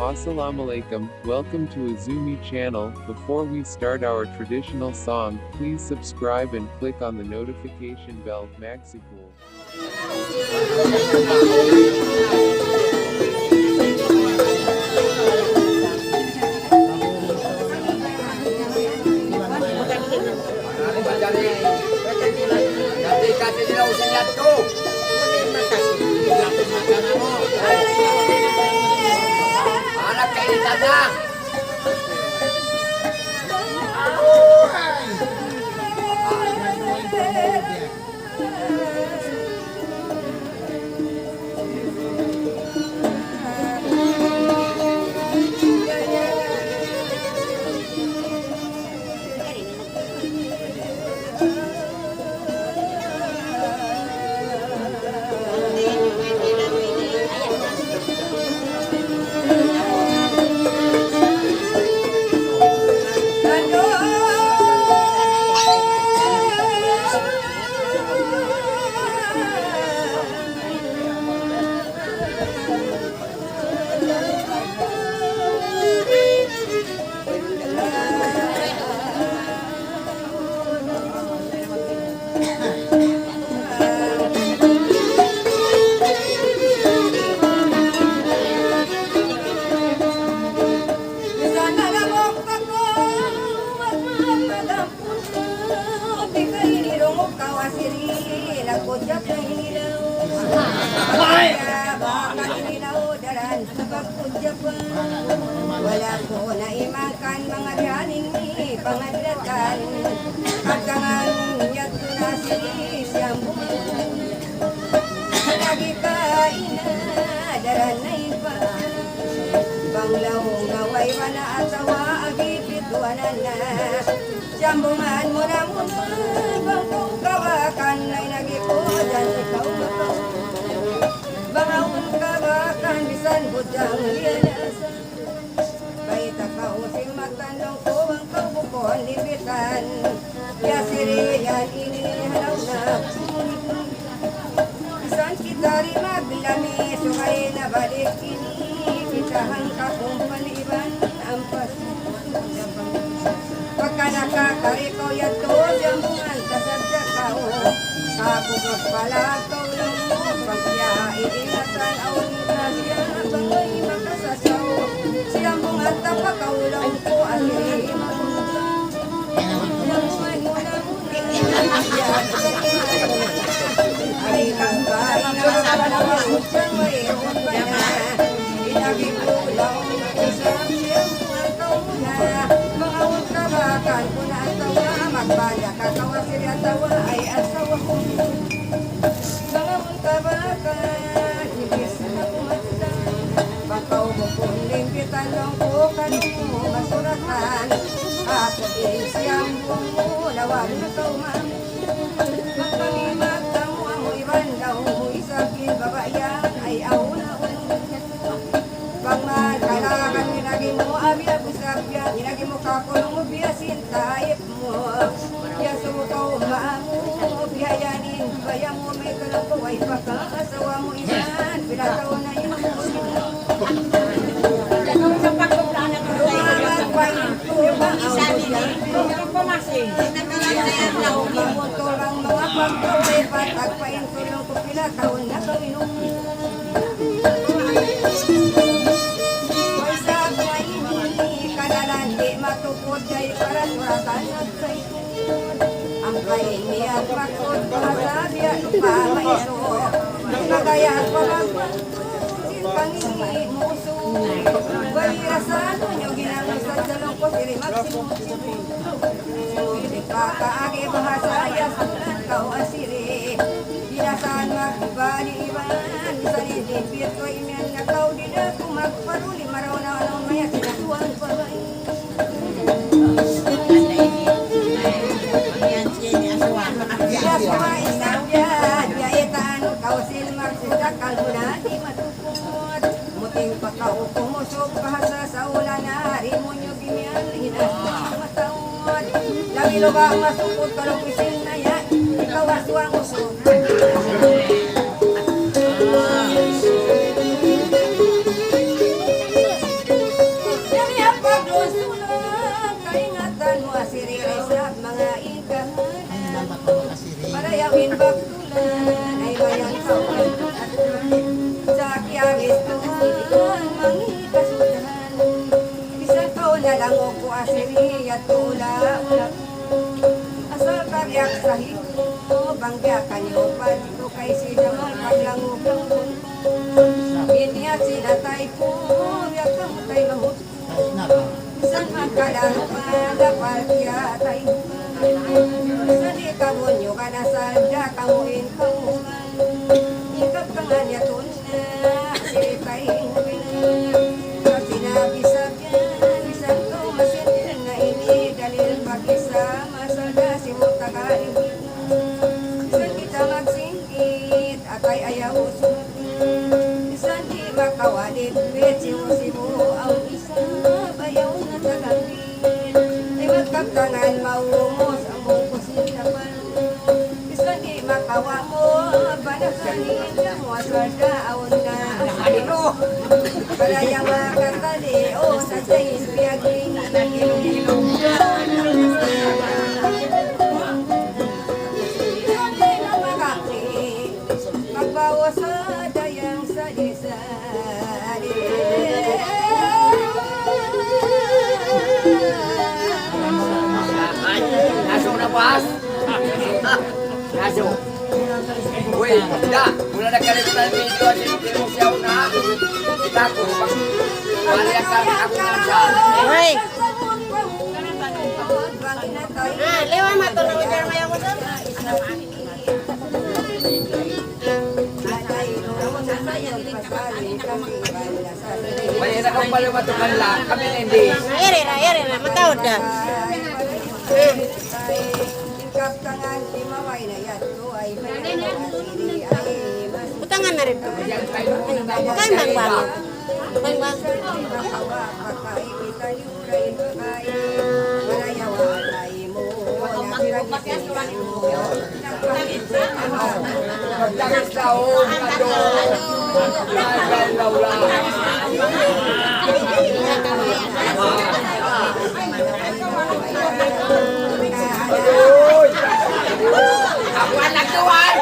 Assalamualaikum, welcome to Azumi channel. Before we start our traditional song, please subscribe and click on the notification bell. Maxipul. Anak kayak ditadang. Wala ko na imakan mga biyaning ni pangadlatan pagkangan yato na siyang buwan lagi kain na daran na iba banglaw ngaway wana atawa agipit wanan na jambungan mo na muna bangkong kawakan ay nagipodan ikaw makaw bangawang kawakan bisan budang lianasan baita kau sing matandong ko ang kabukon libitan ya siriyan ini halaw na bisan kita rimag lami sukay na balik ini kita hangka kung paliban ampas pagka nakakarikaw yato jambungan kasadya kao kapugos pala kau lang mo pagkya iingatan awan na siya bangay makasasaw siyang bunga tapakaulaw ko asiri jambungan mo na muna ay kang bahay na palawang siyang mayroon pa na inagikulaw isang siyang bunga kau muna mga kabakan ko na atawa magbala kakawa siri atawa ay asawa ko mga kabakan ibis na kumanda bakaw mo kung limpitan lang ko kanino masuratan ako din siyang bungo nawag na kaumam magpangimagtang mo ang iban daw mo isapin babayan ay auna-una pangman kailangan ginagi mo abiyag usapyan ginagi mo kakulong mo biyasin taip mo yasukaw maamu biyayanin bayang mo may kalang kaway pagkakasawa mo iban pinataw na yun mo lang mga pagkaway patagpain tulong ko pinataon na kaminong may sa kaini kadalan di matukod kay parat-paratan at kay ang kaini at makod pahasabi at pamaiso nagayat palagman pangini muso bayirasano nyo ginanong sa dalong ko siri maksimum kakaagi bahasaya sunan kau asiri dinasan magbali-iban sa nilipit ko imian na kau dina kumagparuli maraw na anong maya sinatuan pagay Yaswa isangya yaitan kau silmar sijakal bunadi matukot muting pagkau kumusok bahasa sa ulan na rimonyo gimian hinas matawad lagi lo ba masukot kalau pisil na yan ikaw aswang usok mga ikahan parayawin baktulan ay bayang kawan at sa kiyawis tuhan mangikasudahan bisan taon na lang o ko asiri at ula-ula asal karyak sa hito bangga kanyo pagto kay sidaman paglangog-langog Inya sinatay po, yak kamutay mahut San makalang padapal kya tayo San di kabunyo ka na sadya kamuin kamuhan Ikap kangan yatun na silipay Sa pinabisagyan Bisan ko masindir na ini Dalil pakisama Sada simutakain Bisan kita magsingkit Atay ayaw usunod Makawalit, simu-simu ang isa bayaw na tagangin ay magkaptangan maumos ang mungkos nitapan bisan di makawa mo panakanin na mo asal daon na asiro para yung makatali o sa sayin piyagin na kilong-kilong magbawa sa dayang sa desa Langsung na pas. Langsung. Woi, dah. Mula dah kali kita video di demo siapa nak? Kita aku balik aku lancar. Woi. Lewat mata nak ujar maya mo sir. Banyak nak kembali matukan lah. Kami hindi. Ere na, matawad dah. Utangan na rin to. Kan bang bang. Bang bang. Jangan tahun kado. Jangan laulah. Aku anak tuan.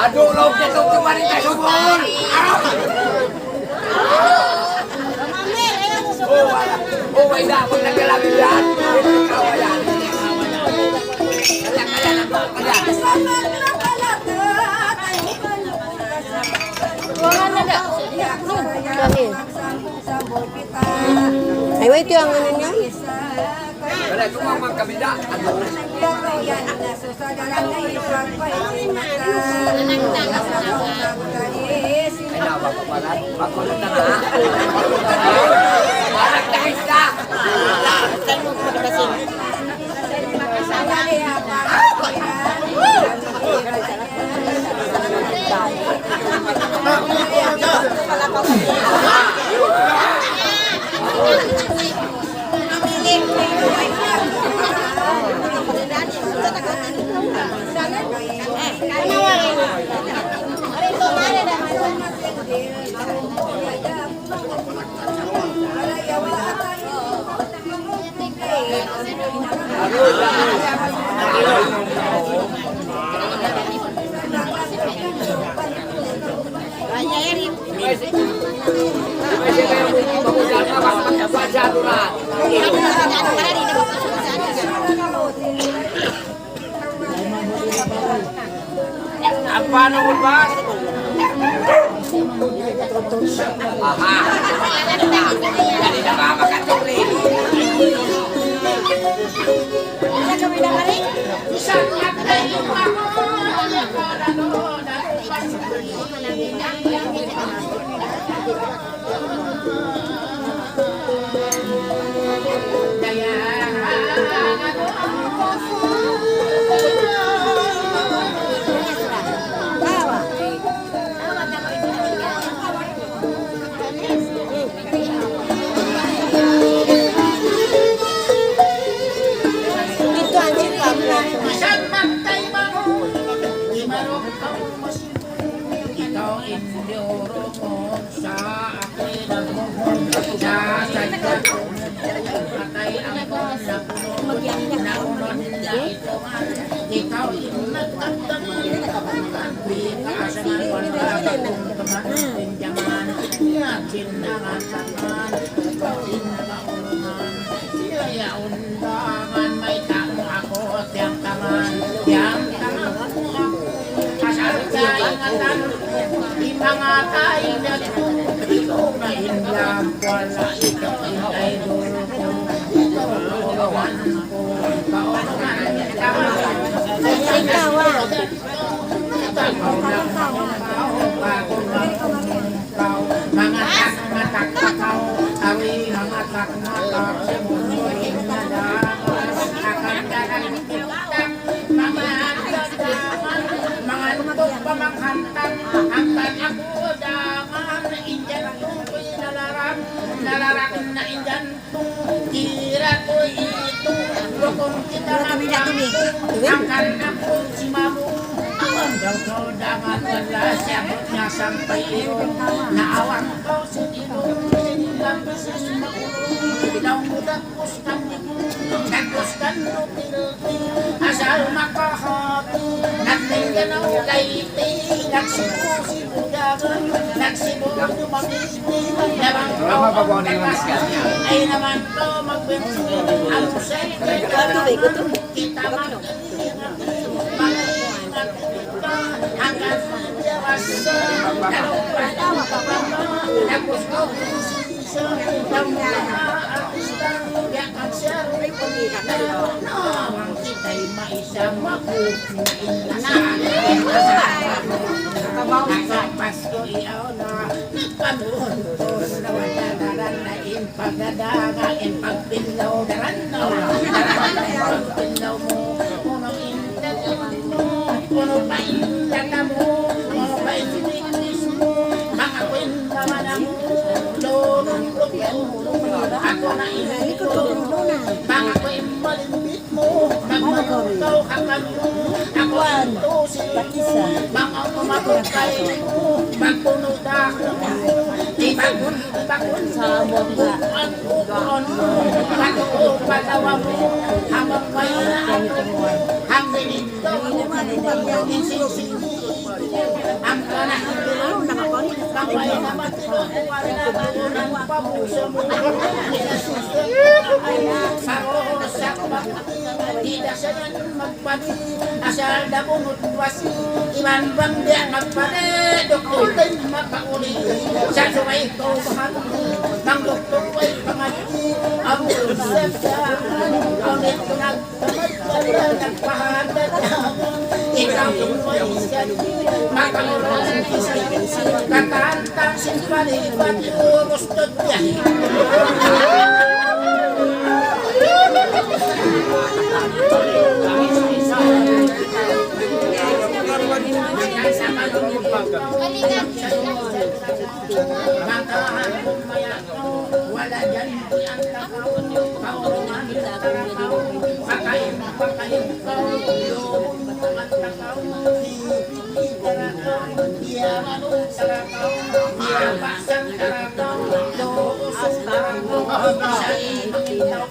Aduh, lo jatuh kemarin tak subur. Oh, tidak, pernah kelabian. Ay, wait yung ano niya? Wala, kumamang kami na. Ay, napapapalat. Pakulot na na. Parang dahis na. Saan mo pagkasin? Apa nomor bas? Aha. Jadi dah makan coklat. Bisa kami dengarin? Bisa ikaw nagtagtangan kasaman wala tinjaman yakin nangatangan kaulungan ya undangan may tao ako yang tangan mo ako asal kaingatan imangatay na ikaw na inlab wala ikaw idol ko kawan ko akan aku si mamu daw dangan wala siyabot niya sampai iyo naawan kau si ino lang bisis makulong daw mudakos kang ibu dagos kan nutilti asal makahati nagtinganaw kaiti nagsibu dagan nagsibu dumamisti nabang kau ay naman to magbensi ang usay kita hanggang dewasa tapos kau bisa artista yang akan share nawang kita'y maisamakup Pasko iyaw na nagpanuhon na wadadaran na impagadaga impagpinlaw daran na pagpinlaw mo puno intatun mo puno pa intata mo puno pa intinis mo mga kwenta manang lorong ako na initulong mga kwenta malimbit mo magmalukaw kakalo ako ito si mga kumakukay mo magpunod ako ibakun bukuan mo patuo patawa mo habang kayo na ang dinito isisin ang kanahilong kapay na matinukuan na ng pabuso mo sa tidak sayan magpati asal da bunot wasi iman bang dia magpati doktor din makauli sa sumay ko bahal bang doktor ay pangati ang resepta ang ito nagpahadat ikaw ay makaulong kakantang sinpalipat gusto niya makahan pumayato wala dyan ang takaw kauruman takaw pakain kau yung ang takaw takaw yaman takaw yabasan takaw doos takaw sa itaw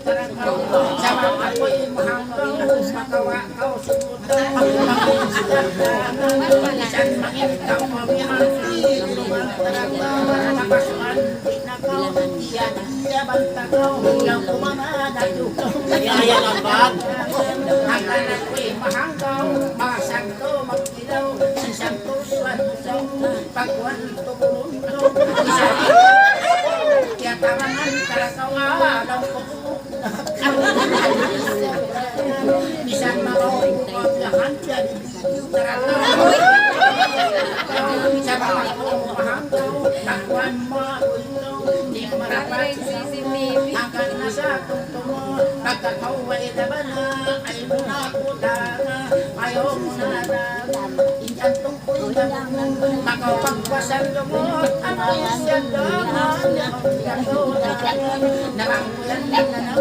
takaw sama ako'y mahanggaw makawakaw sumutang isang mangitaw mamihati takaw napasuan tinakaw iyan yaman takaw lang kumanada kaya lambat ang anak ko'y mahanggaw makasang ko magkilaw sisang ko suwan-saw pagwan tumulong ko kaya tarangan karakaw alaw ko isang maroon ko lahan dyan karakaw sa mga ko mahanggaw pagwan maulong di marapat akan nasa tungtungo pagkakaway laban na ay muna ko dana ayaw mo na dana inyan tungkoy daman makapagpasan lumot ang ayasyan daman narangulan na naman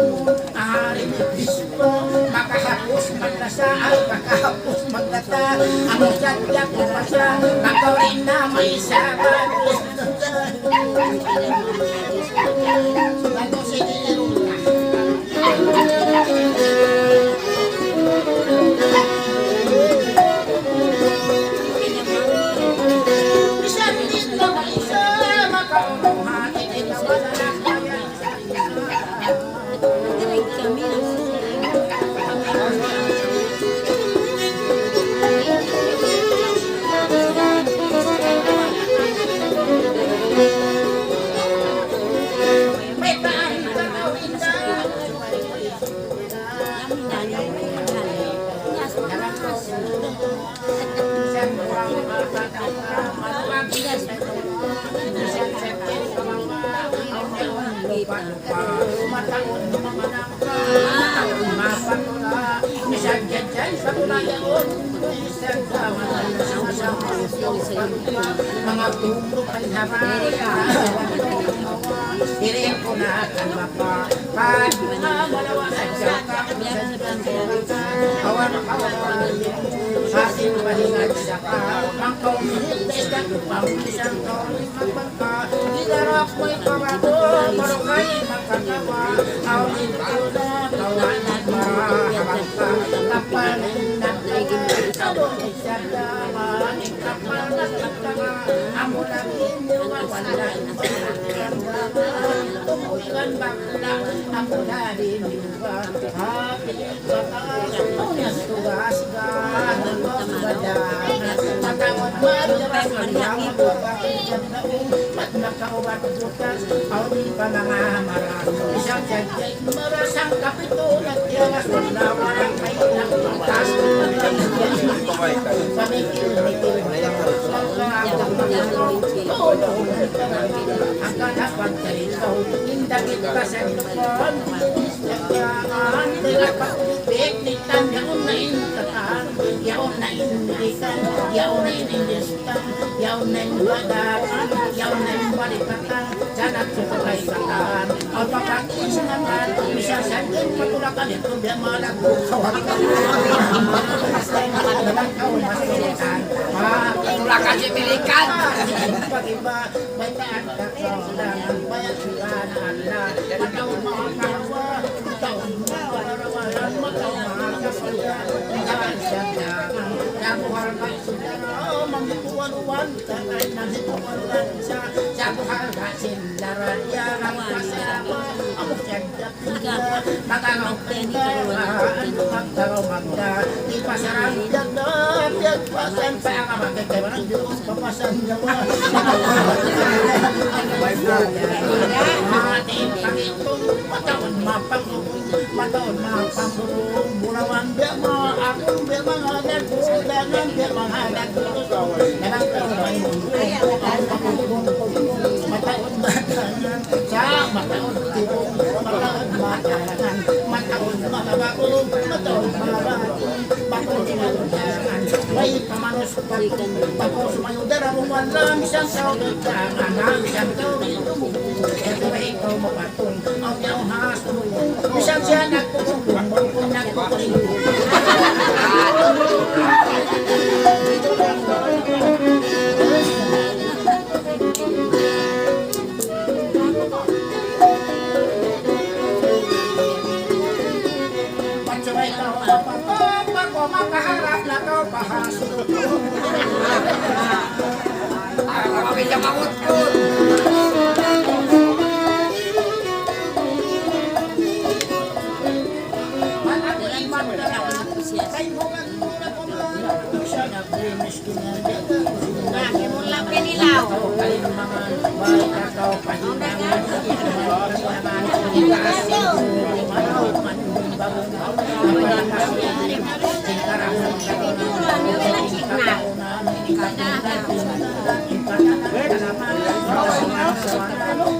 aharin ni Kristo makahapos maglasa ay makahapos maglata ang sadyak ko pa siya makawin na may sabat Ano si mga tubo ay Piring ko na akan mapapad malawa sa jakang kawan-kawan hasil palingan sa kamangkong isang upang isang kaulit magpagka gilarap mo'y pamato marukay magkakawa kaulit ko na kawanan marahabangka kapanin natin sabong isang dama ikapal na pagkaka amo lang inyo wala tumukan bakla amo na rin yung hapit batas unas tugas ka matawad madrang ang bakit at nakaubat bukas aw di pa mga marang isang jagay marasang kapito at yalas wala walang kailang bukas pamikil-mikil ang kanapan kalito indakit ka sa nipon nagkakaan nilapakupik nitan yaon na intataan yaon na indikan yaon na inistan yaon na inbadaan yaon na inbalikatan sanat supakay kataan ang pakakin naman bisa sandin matulakan ito biya malago kawakan Tulakan si Pilikan. pag-iba may naagkakalangan bayan sila na Allah matawag mga kawa matawag mga karawalan matawag mga kasalya matawag siya dagang nabuhal ka sundara mamituwan-uwan kahit nasituwan siya sabuhal ka sindara yarang kasama amok siya dagang matalaw pindaraan magtalaw magda ipasarang dagang pagpasan pa ang makikaiwanan Diyos papasan nawa ating pangitong mataon mapangurong burawan biya mga akong biya mga nagpudanan biya mga nagpudanan nagpudanan mataon batanan sa mataon tibong mataon batanan mataon mabakong mataon mabakong bakong mataon may pamanos tapos mayudara mo wala misang saudot ka nga misang tawin ito ba ikaw mapatong ang yaw haso misang siya nagpupong kung nagpupong Pagsuway ka o mapatong ako makaharap na ka pahasok Ako kami siya mangutkot.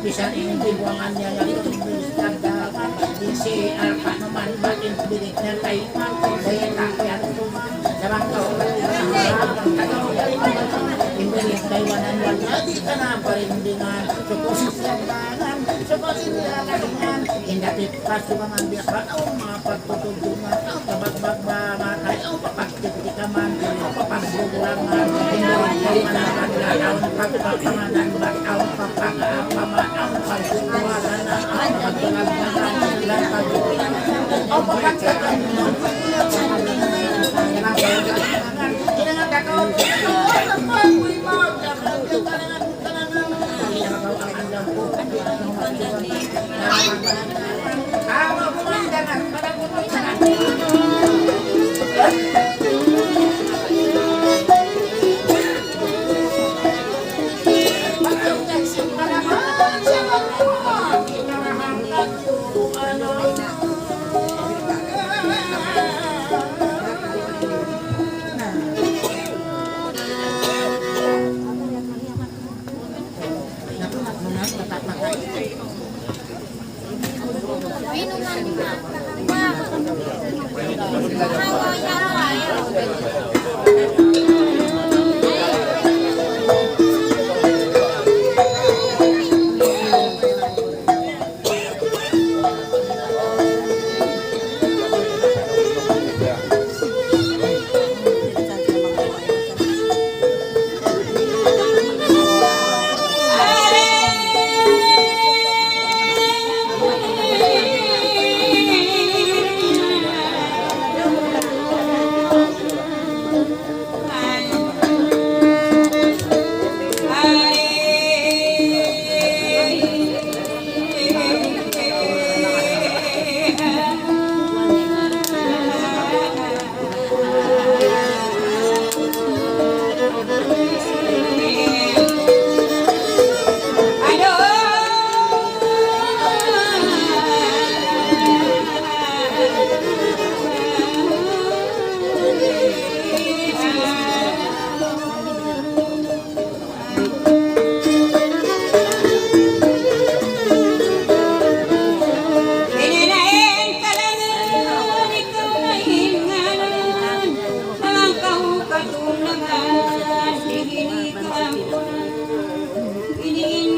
Bisa ini buangannya yang dikatakan si alfa naman batin bilik na taiman kaya kakyan sabang kau imbilik taiwanan wala di ka na parindingan suposis landangan suposis landangan indapit pasumangan biakan o mapagtututungan o kabagbag mamatay o papagtitikaman o papagbubulangan imbilik taiwanan lalaw na pagpapanganan bakaw papagapaman ang pagbubulangan ang pagpagpagan dan pagbubulangan o papagpagan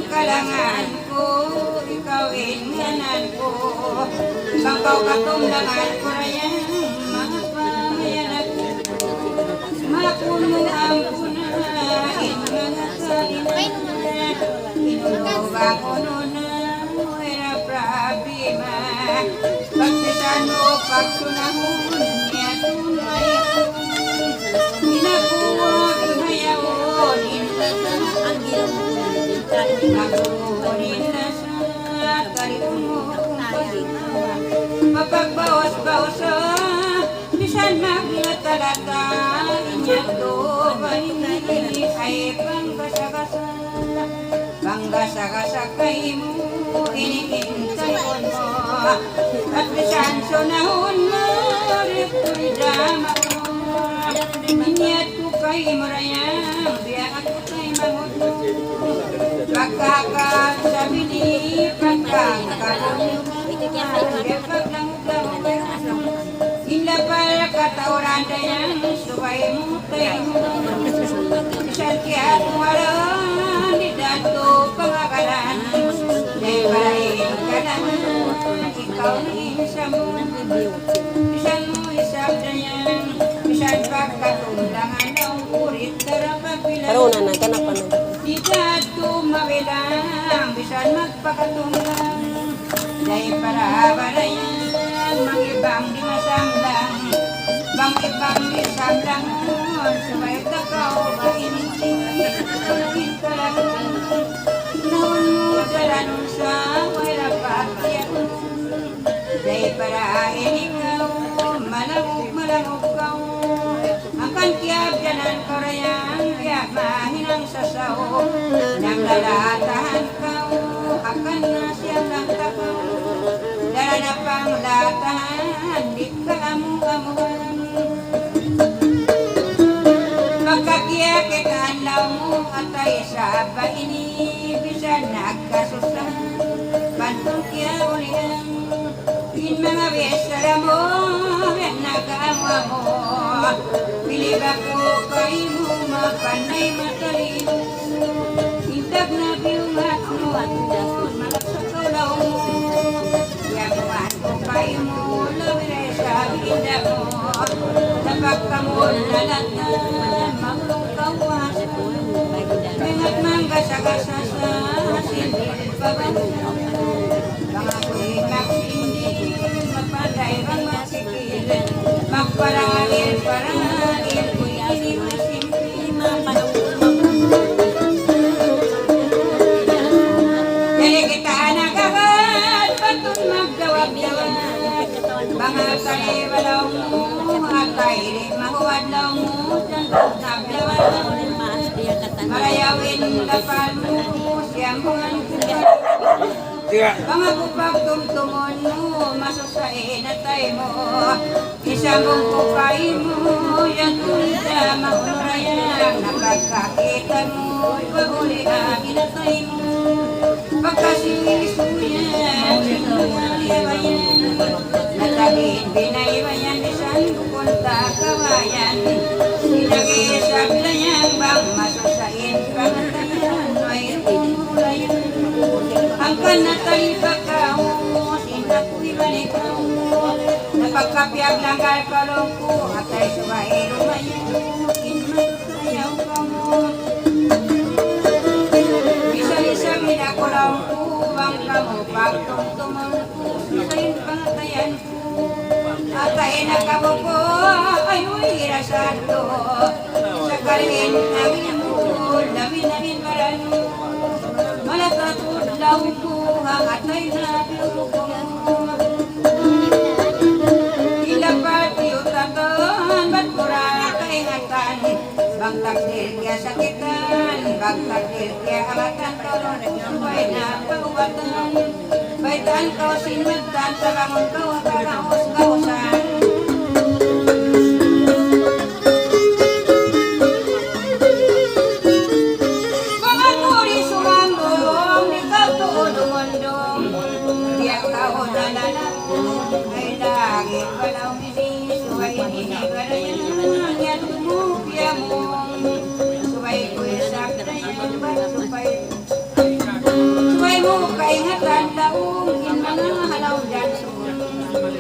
kalanganku, ikaw ingananku, bangkaw katumlangan ko rayang mga pamayanak, mapuno ang punahin mga kalina, inunuba ko nuna, wala problema, pagsisan mo pagsunahon niya tunay ko, inakuha imayawon, ang gilong mapagbawas-bawas bisan maglatalata inyat do bahini ay panggasa-gasa kayo mo inihintay mo at bisan sunahon mo ripulidama mo inyat ko kayo marayang biyak ko kayo mamutlo pagkakan sa bini pagkakan Inlapal katauran dayang supaya mutay mo Isang kiat walang di dato pangakalan Dahil parahin ka lang ikaw na isa mo Isang mo isang dayang Isang pagkatundangan ng urit Karunan na, kanapan na. Di dato mabilang Bisan magpakatunggang Dahil para barayan Mangibang di masamlang Bangibang di samlang Sabay takaw Mainit-init Pagin ka lang Naon mo dalanong sa Wala pagkiyak Dahil para ikaw Malangog ka Ang kantiab Danan koreyan Kaya mahinang sasaw Nang lalatahan ka Akan na siyang lang takaw Dala na pang latahan Di ka amu-amuhan Pagkakiyak ikalaw mo Atay sa baini Bisa nagkasusahan Pantong kya ulihan In mga besara mo Nagkaamu-amu Pilibak ko kayo mo Mapanay matalino Intag na biyungat mo Malaksak ulaw mo Yamuan ko kayo mo Lawire sa binda mo Tapag ka mo nalatan Maulong kawasan Mengat manggasagasa sa Sindil pabansa Bang ako'y magsindi Mapanday bang masikil Magparangil Ko'y hindi masimpi Dali kita nagagat Patun magdawag-dawag Mga kaliwalaw mo Atay di mahuwad law mo Nagdawag Marayawin kapal mo Siyang hungan kubat Mga kupag tumtumon mo Masusain atay mo Isang kupay mo Yan tulda maunurayang Napagkakita mo Pahuli ang inatay mo Pagkasisuyan Sinuliwayan Natagin binaywayan Bisan Tukunta kawayan Sinag-iisag na yan bang masusain Pangatayan ay tumulayan Ang kanatay bakaw Sinako'y balikaw Napagkapyag lang kalkalong ko At ay suwain lumayan Inmatayaw ka mo Isa-isa minakulaw ko Bang kamo pagtungtumang ko Sa'yo pangatayan ko Atay na kamo ko Ay uy rasado Sa karin namin mo Namin marano Malakatudlaw ko Ang atay na ko Ilapat yutatan Ba't mura kaingatan Bang takdir kaya sakitan Bang takdir kaya kalatan Tolong subay na pagubatan Baitan kau sinagtan Tabangon kau kakaos-kausan Mga turi sumandong Di kau tuudong-undong Diyak kau dalalang Ay lagi walau misi Suway hinigarayan Yan tumupya mo Suway ko isak na yan Suway mo kaingatan Daong in mga halaw dyan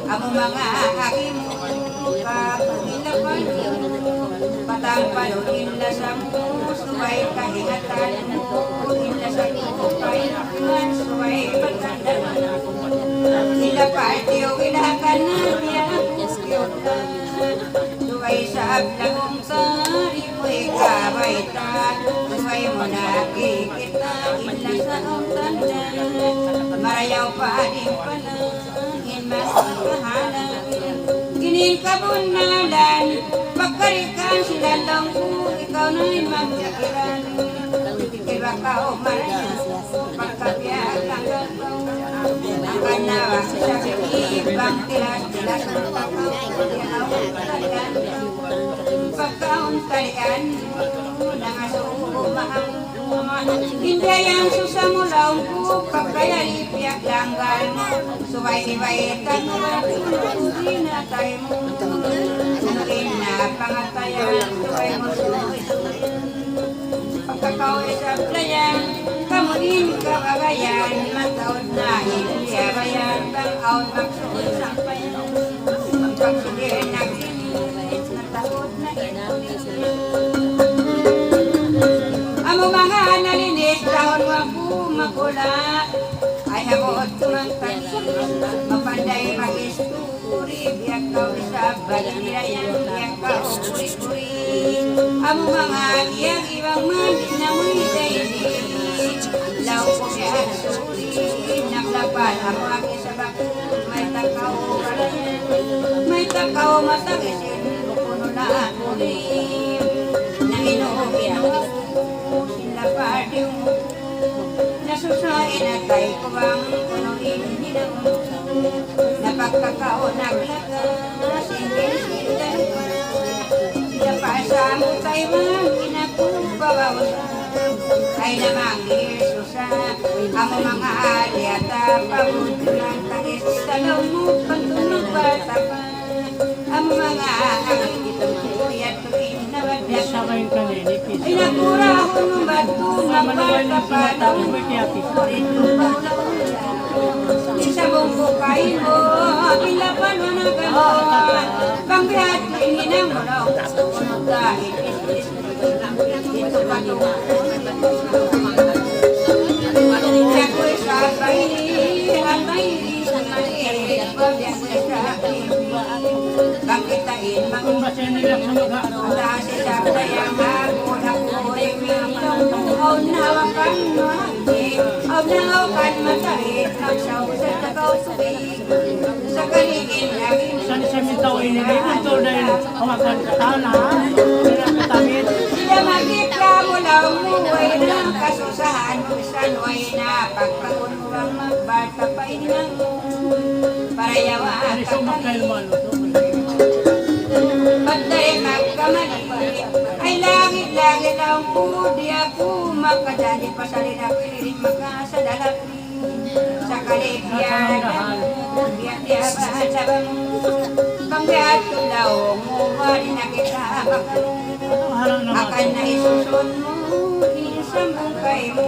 Amo mga hakim Kapagilapan Patang paluin na sa mo Suway kaingatan Inla sa mo kaingatan Suway patandaan Sila partiyo ilakan na niya Suway sa ablagong sari mo'y kabaita Suway mo nakikita Inla sa tanda Marayaw pa din pala Inmas magkahalan Kinin kabunalan Pagkarikan sila lang ko Ikaw na'y magkakilan Ikiba ka o marayaw Pagkabiyag ang gagaw Ang kanawa sa ibang tilas ng takaw Pagkaon talian Pagkaon talian Nangasumahang Hindi ang susamulaw ko Pagkayalipiak langgal mo Suway-iwaitan mo Hindi na tayo mo Sangkin na pangatayan Suway mo suway-suway Pagkakaway sa playan Kamunin kabagayan Mataod na iliabayan Bang-aon magsuot sampayan Pagpagsigil na kinis Nataod na inulis Amo mga nalinis Dahon wapu makula Ay hakot kumangtanis Mapanday magisturi Biyak kau isa balirayan Biyak kau puri-puri Amo mga iyang ibang mandin na mo'y daili Law ko biyak suri Naklapan amo aki sa bakul May takaw kalayan May takaw matagisin Puno na ulim Nanginuubin ako Sila pardiw mo Nasusain at tayo ko bang Punuin nilang mo Napagkakao naglagas Hindi sila Sila pa sa mo tayo man Inapubawasan Ay namang Yesusa Amo mga ali at pamudulang Tagis talaw mo Pagtunog bata pa Amo mga hangin Tuyat tuwin na wadya Ay nakura ako nung bato Mapata pa daw Rito pa Isa mong bukain mo Pilapan mo na gano'n Pangbihat mo ininang mo daw Dahil Ito pa ito Ako'y sabay At may isang Pagbiyak sa akin Pagkitain Wala si sabay ang hapon Ako'y minong Aw nawakan mo Aw nawakan matahit Nagsaw sa tagaw subig Sa kaligin laging San siya mintaw ito dahil hawakan katana Sila magkita mo lang Muway ng kasusahan Sanoy na pagpagunwang Magbata pa inang Parayawa Pagdari magkamali Ay langit-langit ang pudi ako Makadali pa sa rin ako Ililit magkasadalap Sa kaligyan Biyak-biyak sa bang Pangbihat tulaw taong mo wali na kita makalong akan na isusun mo isang bungkay mo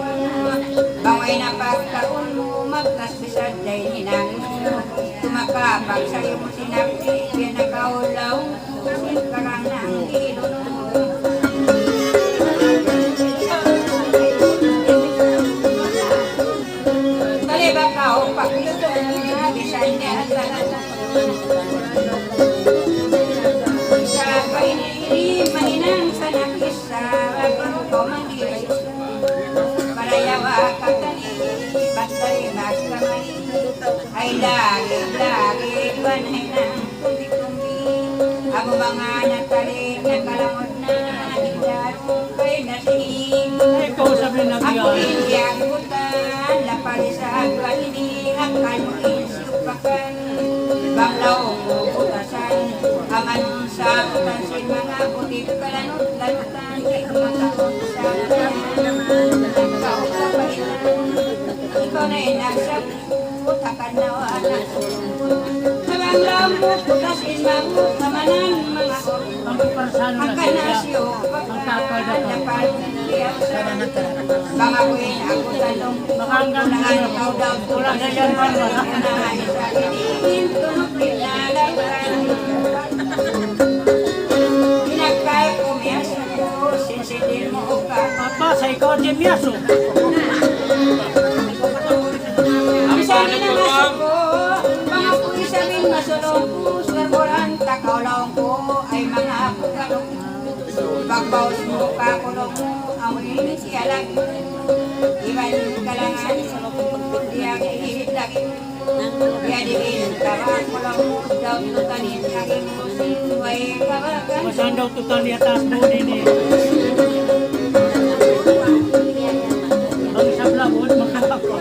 bangay na pagkaon mo magkasbisad day ninang mo tumakapag sa'yo mo sinapti yan nakaulaw karang ng ilon mo talibak ka o paglutong bisan niya at sa painili maninang sa nakisa bago ko mangiris parayawa katali basta'y magkamay ay lagi banay ng kumbi-kumbi ako mga nataling nakalangot na hindaro kay nasing ako hindi ang butan lapali sa agwalini akan mo insupakan banglaw mo butasan aman sa butansin mga butik kalanot-lanutan kay kumakakot sa ikaw kapailan ikaw na inasabot akan nawaan ang sa banglaw mo butasin mga kamanan mga ang kanasyo pagkakaan lapal baka kuhin ako talong kulangan ikaw daw tulang na yan kanahan sa pinigin tunupin na laban pinagkay ko miyaso sinsidin mo ka Papa, sa ikaw din miyaso. ang sabi na masuko mga kuhi sabihin masulong ko suwarboran takaulaw ko ay mga apukalong pagbawas mo kakulong mo amoy siyalag iban kalangan diang ihit lagi ya diin kawan kulong mo daw tutanin lagi mo sinway kabakan Masan daw tutan di atas budi ni. Ang sablabon makapako.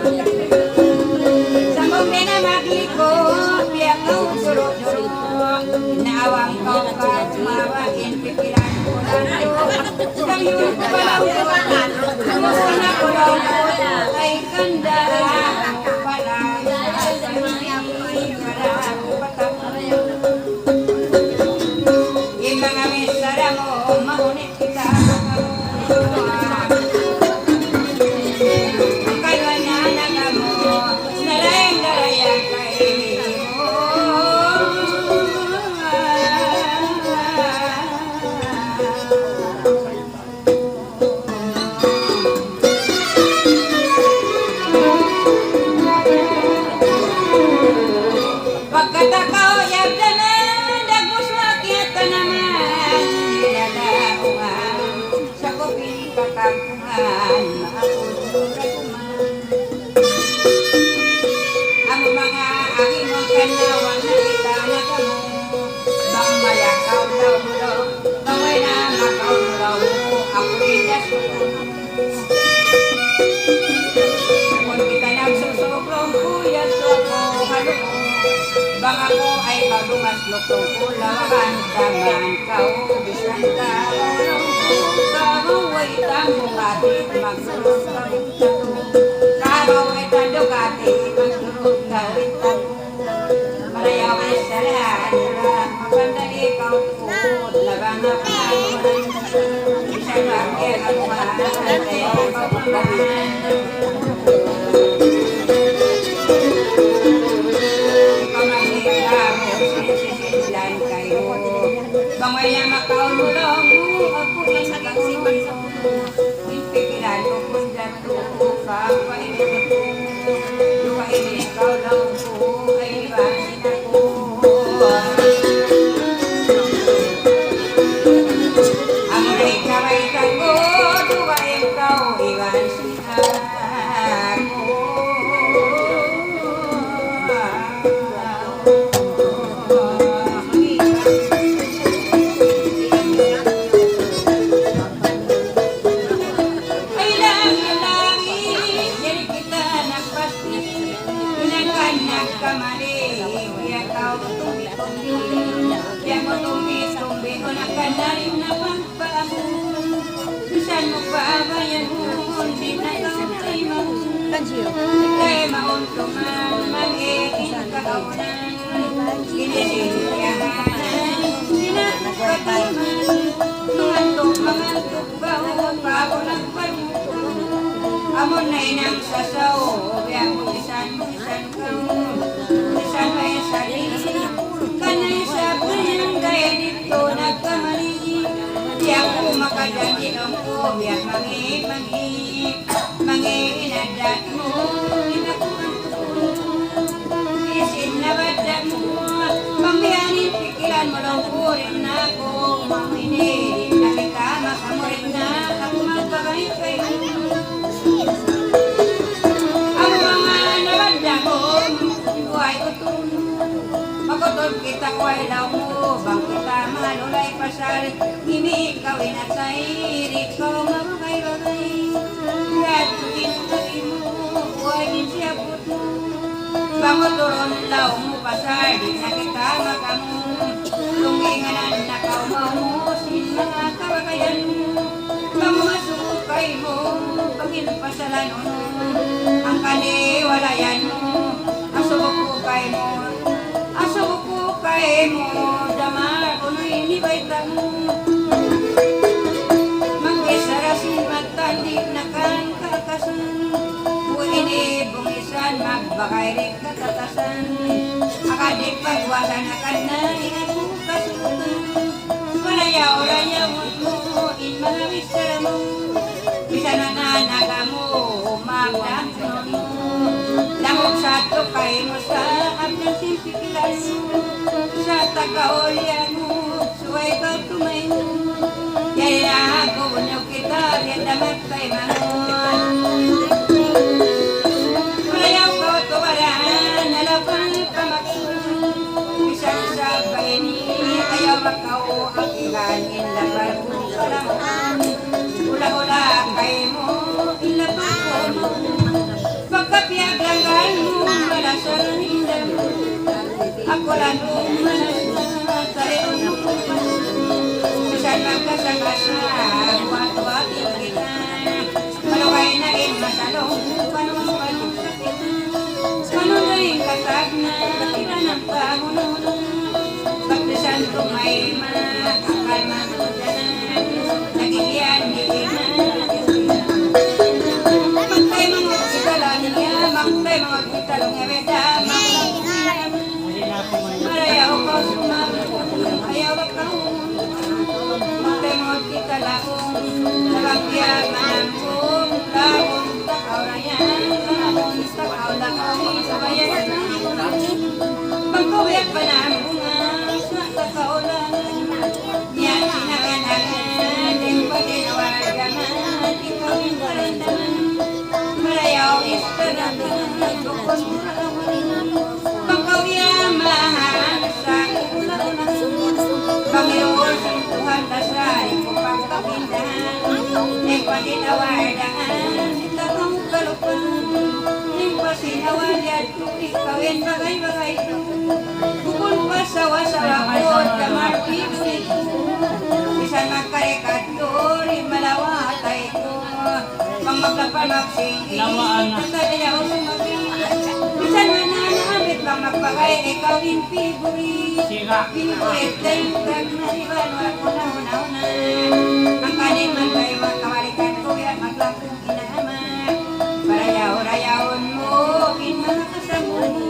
sambong na magliko biang kau suro-suro naawang kau mawain pikiran ko lalo sayur palau kumusta ko ay kanda ako pala para ako patapos yung mga misara mo mahunit kita kayo na nagamo nalayang-daraya kayo pagkatakaw yagdanan dagos makyata naman nilalaungan sa kuping kakampungan maapulura kuman ang mga aking mga kanawang nakita na kamo bang mayakaw daw mo daw bangay na makaw mo daw ako'y nasusunod kung kita nagsusobrong kuya soko halo bang ako ay malumaslok tungkol lawan taman kau bisan kaulong ko kaway tambong atit magsurot kawit tatong kaway tandok atit magsurot kawit tatong malayaway sa lahat magandali kau tukod labang akaluan bisan bakit aluan ay kapapahan sisilan kayo bangay na makaulong mo ako inagawin pipikilan ko kung dato kapainin ko lupainin ikaw lang ko ay ibasin ako ang ray kamay ko lupa ikaw ibasin ako sasaw, biyak mo isan kamo, isan may sarili. Kanay sa punyang gaya dito nagkamali. Biyak ko makadanilang ko, biyak mangi-inadat mo, inakuhan ko. Isin na badat mo, pambiyanin pikiran mo lang po rin na ako. Maminin na kita, makamurin na ako magpagaypay. Ang mga nabanda ko, ito ay utong. Magutod kita ko ay law mo, bang kita malulay pasal. Hindi ikaw inatay, ikaw mabagay-bagay. Gatuin mo, huwagin siya puto. Panguturon law mo pasal, di na kita makamu. Lunginganan na kaumamusin mga kabagayan mo. Pamasukay mo, paginapasalan mo. Ang kaniwalayan mo, asubukukay mo. Asubukukay mo, damar ko na inibaita mo. Mag-isarasin magtandik na kan kakasan. Buini bungisan, magbakay rin katatasan. Akadik pagwasan akan na ingat kasutan. Maraya-oraya mo, in mga wisara mo. Bisa na nanaga mo, magdamson mo. Lamog sa tukay mo sa abdan simpikilan mo. Sa tagaolyan mo, suway ka tumay mo. Yan na ako, unyo kita, yan damat kay mangon. Marayaw ko tuwaran, nalapang pamaksun. Bisan sa bayani, ayaw makaw ang ilanin. Laban mo kalaman, ula-ula kay mo, ilapang mo. Pagkapiyaglangan mo, malasar hindam mo. Ako lang umalas, talion mo. Bisan magkasakasa, buhat-buhatin kita. Malukay na rin masalong, panong-panong sakit. Manunayin kasag na, tira ng pangununan. Pagdasan tumay akal manudanan. Nagigiyan, giginan. Magtay mga kitalan niya, magtay mga kitalong ebeda. Marayaw ko sumamit, ayaw ako. Magtay mga kitalaong, nabagyan manambong, labong takaw rayan, labong takaw lakawin sa bayan. Pagkawiyak pa nambungan, sa takaw lang. Yan sinakanagan, din pa dinawargaman, ikaw yung karandaman. Marayaw istanagan, bukos murawan. Pagkawiyak mahal sa ulang-ulang. Panginoon sa Tuhan dasari ko pagkapindahan. Neng pasinawardaan, itakang kalupan. Neng pasinawalyan ko, ikawin bagay-bagay ko. Bukul pa sawa-sawa ko, damar pibig ko. Bisan magkarikator, malawatay ko. Pang magkapanapsing, tatadayaw sumagin. Bisan mananamit, pang magpagay, ikawin piburi. Pinukulit dahil tag-nariwan, wako na una-unan. Ang kanin man kayo makawalikan ko, yan maglapong inaman. Parayaw-rayawon mo, mga kasamo mo.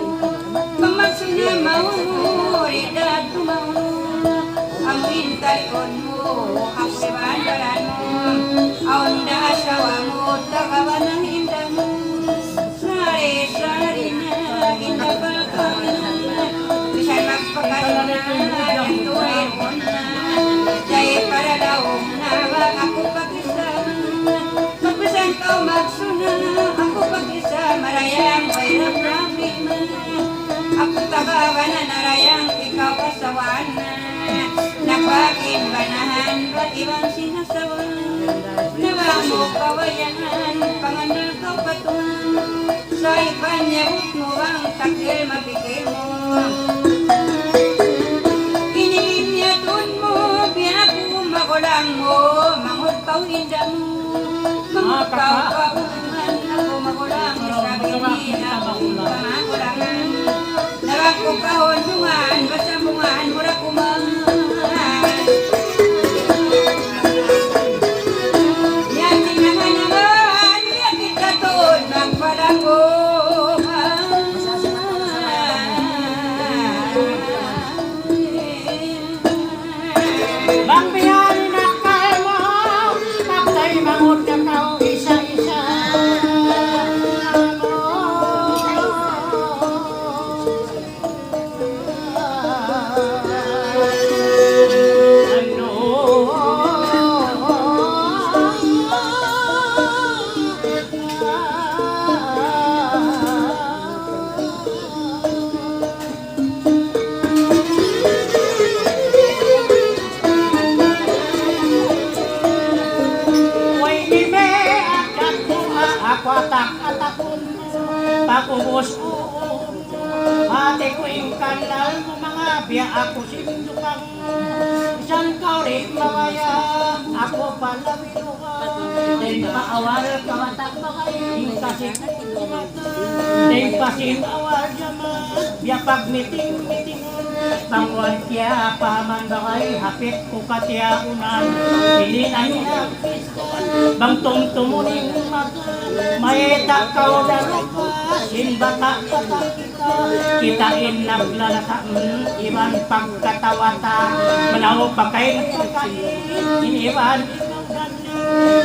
Pamagsuna maungo, rida tumaungo. Ang pintalion mo, ang sibandaran mo. Aon na asawa mo, takawan ang hinda mo. Sari-sari na, inabakawan na. Bisan magpagkasunan, ang tuwin mo na. Dahil para daw na, ako pag-isama. Magpasan ka magsuna, ako pag-isa. Marayang wairap na bima. Ako tagawa na narayang ikaw kasawan na. Napag-inbanahan ba ibang sinasawan? Nawa mo kawayanan, panganal ka patuan. Sa ipanyabot mo ang takil mabigay mo. Ininyatun mo, biyaku magulang mo. Mangutaw inda mo, mangutaw kaulangan. Ako magulang, sabihin ako magulangan. Nawag ko kahulungan, basta bungan mura kumahan. Yan tinangan naman, yan itatoon, magpala. Maabot na kau isa-isa Pakubos ko ate ko yung kanal mo mga biya ako sindukang isang kauri mawaya ako palawiro ka then paawal kawatak bakay yung kasi then pasin awal jaman biya pag meeting pangwan kya paman bakay hapit ko katya unan hindi na hinapis bang tumtumunin may takaw na lupa sinbata kita naglalakam iban pagkatawata manaw pagkain iniwan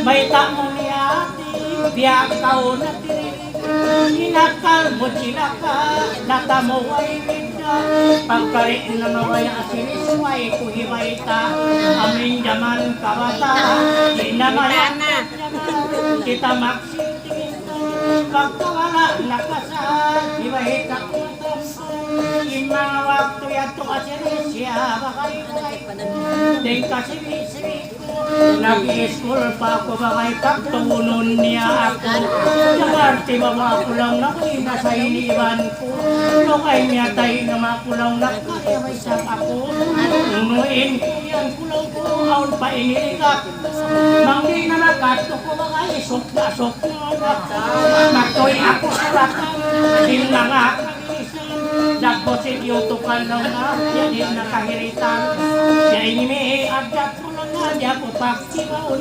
may tamong niyati biya kau na hinakal mo sila ka natamo ay minda pagkarin na maway asinisway kuhiway ta amin jaman kawata inamayan kita maksintingin pagkawala nakasal iwahita yung mga waktu yato asinisya bakay deng kasibisibik nag-i-school pa ako bakay pagtunon niya ako nagarte ba makulang na nasa iniwan ko lokay niya tayo na makulang na kaya may isang ako unuin ko yan kulang ko aun pa inilikat manggi na nagato ko bakay sok na magtoy ako sa lakang hinangak nagposin yutukan lang na yan nakahiritan siya inimi adat ko lang na diya ko pagsibaon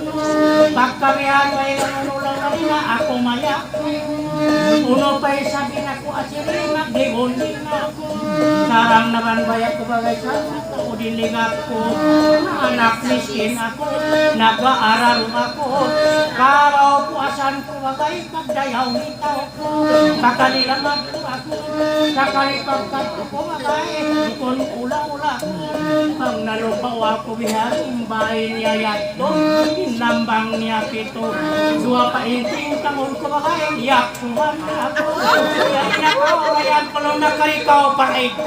pagkarihan may nanulang na nila ako maya uno pa'y sabi na ko asiri magdibonding na ako sarang naman bayak ko bagay sa o dinigap ko anak miskin ako nag-aaral ako karaw puasan ko bagay pagdayaw nitaw ko kakalilangan ko ako kakalipagkat ko bagay kung ula-ula ang nalupaw ako bihang bahay niya yato inambang niya pito dua painting tangon ko bagay iyak kuhan na ako kaya inakawayan ko lang nakarikaw paray ko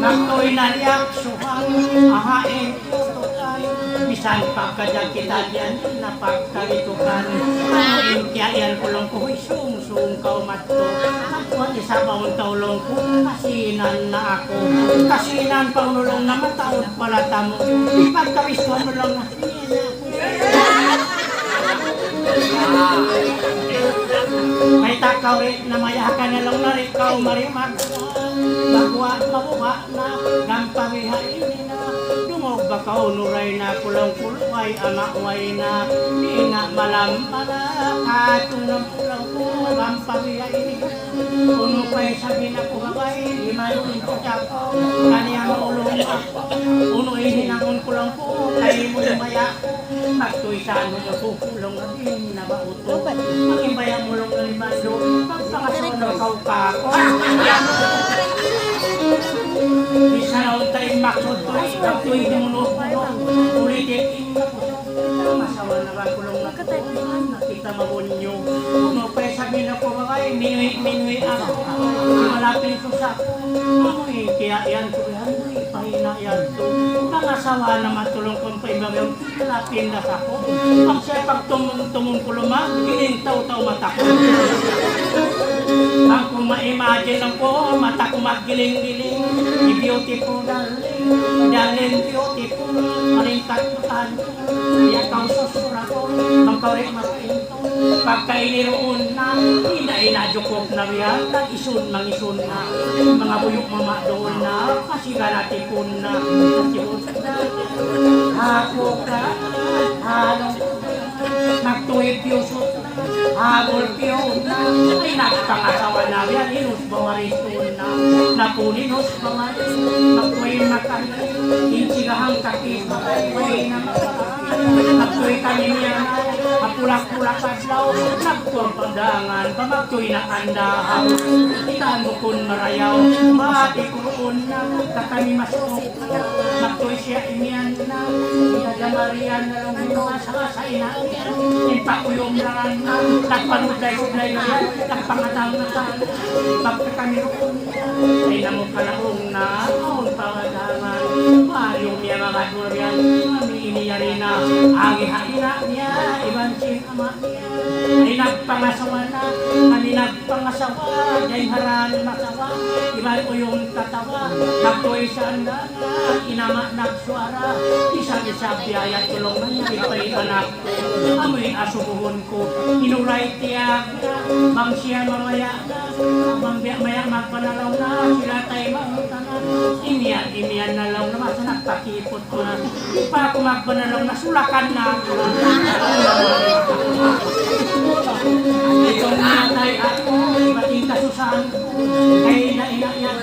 nagtoy na riyak suhang ahain bisan pagkadyan kita diyan napagkalitukan ahain kaya yan kulong ko sung kau matto ako isa baon taulong ko kasinan na ako kasinan pa unulong na mataod pala tamo ipagkawiswan mo lang na may takaw rin na mayakan na lang na rin kau marimag bagwa mabuha na gampawiha ini na dumog bakaw nuray na kulang kulway amaway na di na malampala katong ng kulang ko gampawiha ini uno pa'y sabi na ko babay di maluin ko ako kaniya maulong ako uno ihinangon kulang ko kay mo lumaya magtoy sa ano mo kukulong na din na mauto ang imbaya mulong na limando pagpangasaw ng kaukako bisa naon tayo maksud to kaptoy di mo ulitin masawa na ba kulong na nakita mabunyo uno pa'y sabi na ko bakay minuwi ako malapit ko sa kaya yan ko pahina yan to kang asawa na matulong kong paibagaw malapin na sa ko pag siya pagtumong ko lumang ginintaw-taw mata ko ang kung ma-imagine lang ko mata ko maggiling-giling i-beautiful darling beautiful maringkat ko tahan ko kaya kang susura ko ang kaurik makainto pagkainiroon na ina-inadukok na riyan nag-isun mang-isun na mga buyok mama doon na kasi ganatikon na ako ka halong nagtuwid yusot habol piyo na ay nagpangasawa na Abian inus bawaritun na napuninos bawarin Magway makani Insigahang kakit Magway na makaraan Magway kaninian Kapulak-pulak adlaw Nagtuang pandangan Pamagtoy na kandahaw Itaan mo kun marayaw Baati kuroon na Kakami masok Magtoy siya imian na Iadamarian na lang Masakasay na Impakuyong laran na Nagpanuday-suday na yan Nagpangatang na tan Pagkakami roon Ay namong kalahong na Aon pangadangan Mayong niya mga durian Mami iniyari na Agi-haina niya Ibancing ama niya Ay nagpangasawa na Kami nagpangasawa Dahil haran masawa Iban ko yung katawa Nagtoy sa andana Inama nagsuara Isa-isa biyaya tulong na niya Ipay anak ko Amoy asubuhon ko Inuray tiyak na Mang siya mamaya na Mang maya magpanalaw na Sila tayo mamuntanan Imian na lang naman Sa nagpakipot ko na Di pa ako magpanalaw na Sulakan na Ito na tay ako Bating kasusahan ko Kay nainayat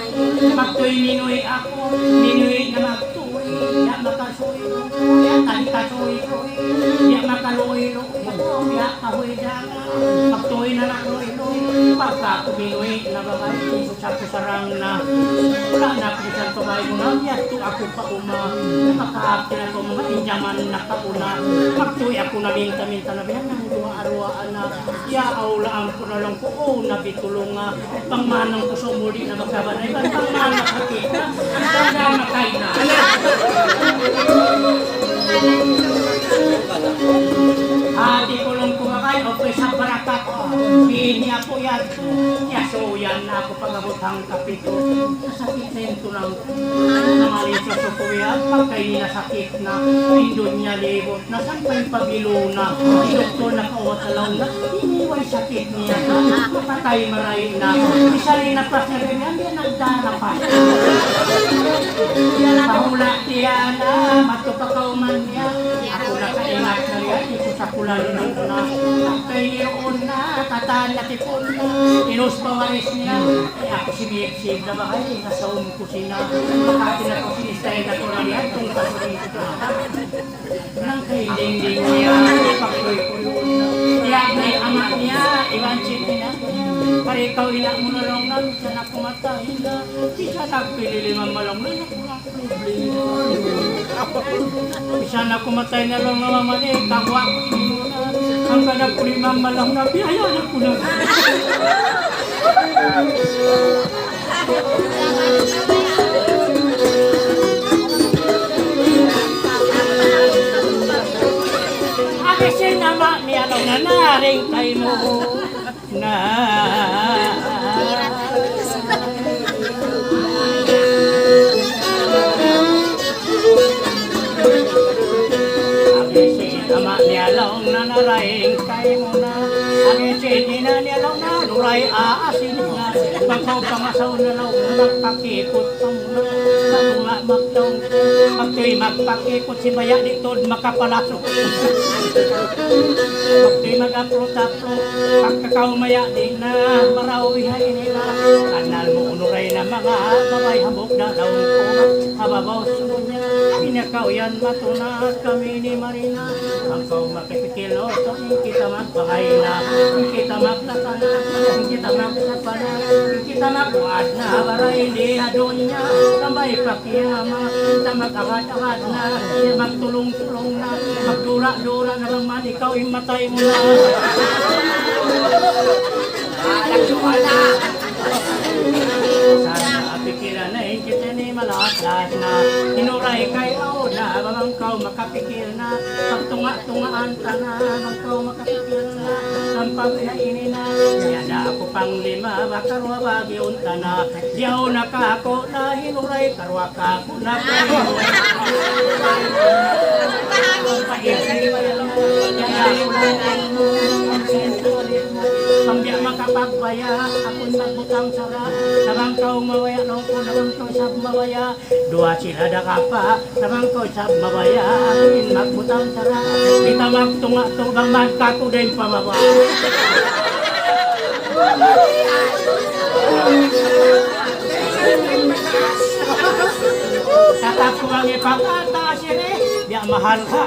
Magtoy ninoy ako Ninoy na magtoy Ya makasuy Ya tali kasuy Ya makaluy Ya kahoy dana Magtoy na nakuloy Pagka kuminoy na bagay Susap sarang na Wala na kumisan pabay mo na Yato ako pa uma Makaapin ako mga injaman na kauna Magtoy ako na minta-minta na biyan Nang duwa-arwaan na Ya aulaan ko na lang ko O nabitulong nga Pangmanang ko sumuli na magkabanay Pangmanang hakit na Pangmanang makay na Hati ko lang kumakay O sa barakat Niya po yan Yasoyan na ako pagabotang kapito Nasakit na yung tunang Namalin sa sukuyan Pagkay nasakit na Pindon niya libot Nasaan pa yung pabilo na Doktor na kauwatalaw na Iniway sakit niya Patay maray na Isa rin na pas na ganyan Yan nagdana pa Pahula tiya na Matupakauman niya Ako na kaingat na yan Ito sa kulalunod na Pagkay niroon na Tataan na tipon na Inus bawaris niya Ay ako si Miexig na bakay Nasaum ko sina Makati na ko sinistay na ko na yan Kung kasurin ko na Nang kay ding-ding niya Pagkoy ko yun Iyak na yung ama niya Iwanchin niya Para ikaw inak mo na lang namin Siya na kumatay na Siya nagpililimang malang na Nakulang problema Siya na kumatay na lang na mamali Kapwa ko inuna Ang nagpulimang malang na Biyaya na ko na Abisin naman niya lang na naring kay mo na Abisin naman niya lang na naring kay mo na Abisin niya lang na nuray aasin na Pagkaw pangasaw na lang magpakikot pang na Natunga magtong Pagtoy magpakikot si Maya dito makapalasok Pagtoy mag-apro-tapro Pagkakaw Maya din na marawihay nila Kanal mo unuray na mga babay habok na daon ko Hababaw sunod niya Pinakaw yan matunat kami ni Marina Pagkaw makipikil o so kita magbahay na Kita maglatana Kita maglatana Kita magbuad na baray di hadon niya Tambay pakiyama Kita mag-agad-agad na Magtulong-tulong na Magdura-dura na naman Ikaw imatay mo na Nagsuha na! Sana pikiran na kita ni malatlas na Hinuray kay ako na Babangkaw makapikir na Pagtunga-tungaan ka na Babangkaw makapikir na Sampag ini na Yada ako pang lima Bakarwa bagiunta na Diyaw na ka ako na Hinuray karwa ka ako na Pambyak makapagbaya Ako'y magbutang sara Nabangkaw mawaya Nung ko nabangkaw sab mawaya Dua sila da ka pa Nabangkaw sab mawaya Ako'y magbutang sara Kita magtunga-tungang magkako din pamaba Tatap ko ang ipagkataas yun eh. Di ang mahal ka.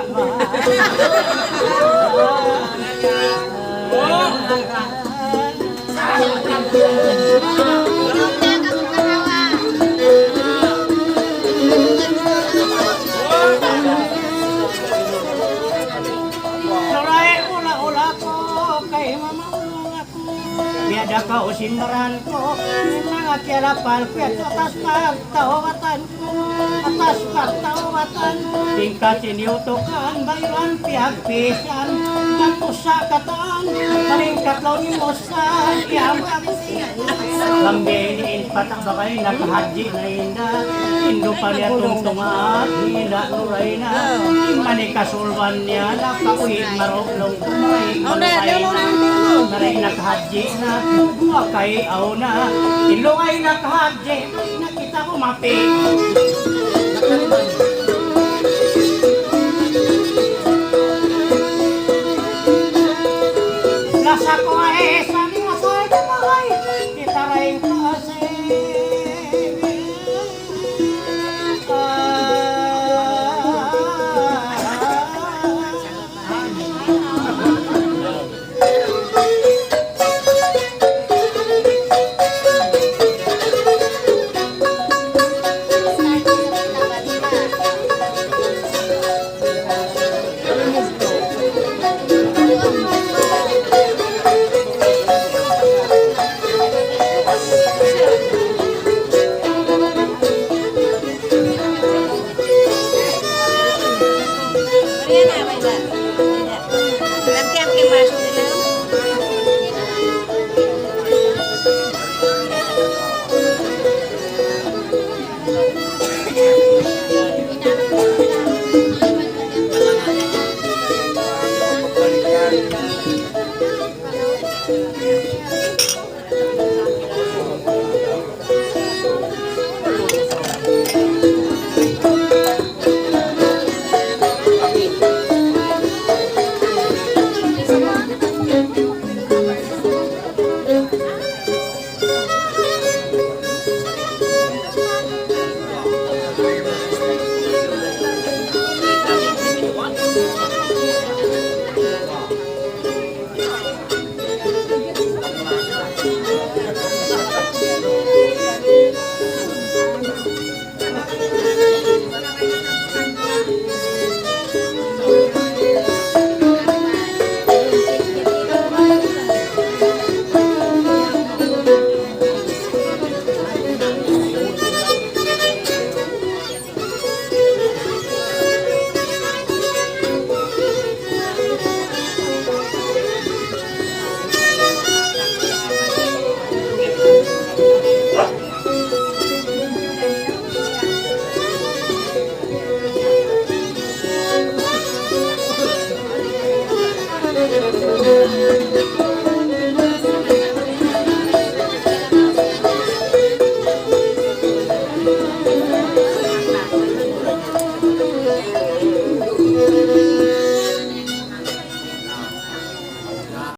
Suray ula-ula ko kay mamaulong ako. Biada ka o sindaran ko. Mga kirapal kwet atas pagtawatan ko. Atas pagtawatan. Tingkat siniutokan bayuan piyagpisan. Nagpusa katan. Maringkat law ni Mosan. Iyamang Lambinin patang bakay nakahaji na hinda. Indo pa niya tungtungat. Hinda nuray na. Manikasulwan niya. Nakakuhit maroklong kumay. Malukay na. Naray nakahaji na. Wakay aw na. Ilungay nakahaji. Nakita ko mapi. Nasa ko